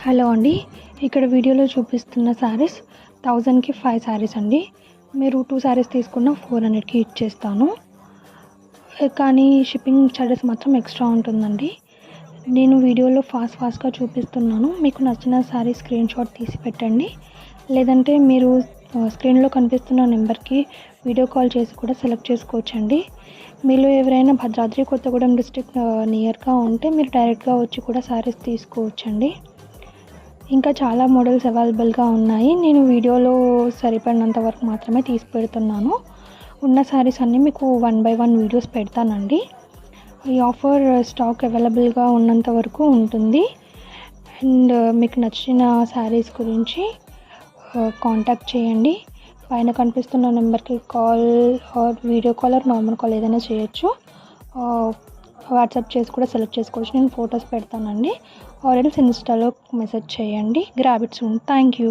Hello అండి. ఇక్కడ వీడియోలో చూపిస్తున్న శారీస్ 1000కి 5 శారీస్ అండి. మీరు 2 శారీస్ తీసుకున్న 400కి ఇచ్చేస్తాను. కానీ షిప్పింగ్ ఛార్జెస్ మాత్రం ఎక్స్ట్రా ఉంటుందండి. నేను వీడియోలో ఫాస్ట్గా చూపిస్తున్నాను. మీకు నచ్చిన శారీ స్క్రీన్ షాట్ తీసి పెట్టండి. లేదంటే మీరు స్క్రీన్లో కనిపిస్తున్న నెంబర్కి వీడియో కాల్ చేసి కూడా సెలెక్ట్ చేసుకోవచ్చండి. మీలో ఎవరైనా భద్రాద్రి కొత్తగూడెం డిస్ట్రిక్ట్ నియర్గా ఉంటే మీరు డైరెక్ట్గా వచ్చి కూడా శారీస్ తీసుకోవచ్చండి. ఇంకా చాలా మోడల్స్ అవైలబుల్గా ఉన్నాయి. నేను వీడియోలో సరిపడినంత వరకు మాత్రమే తీసి పెడుతున్నాను. ఉన్న శారీస్ అన్నీ మీకు 1 by 1 వీడియోస్ పెడతానండి. ఈ ఆఫర్ స్టాక్ అవైలబుల్గా ఉన్నంత వరకు ఉంటుంది. అండ్ మీకు నచ్చిన శారీస్ గురించి కాంటాక్ట్ చేయండి. పైన కనిపిస్తున్న నెంబర్కి call or video call or normal call ఏదైనా చేయొచ్చు. వాట్సాప్ చేసి కూడా సెలెక్ట్ చేసుకోవచ్చు. నేను ఫొటోస్ పెడతానండి. ఆల్రెడీ ఇన్స్టాలో మెసేజ్ చేయండి. Grab it soon. Thank you.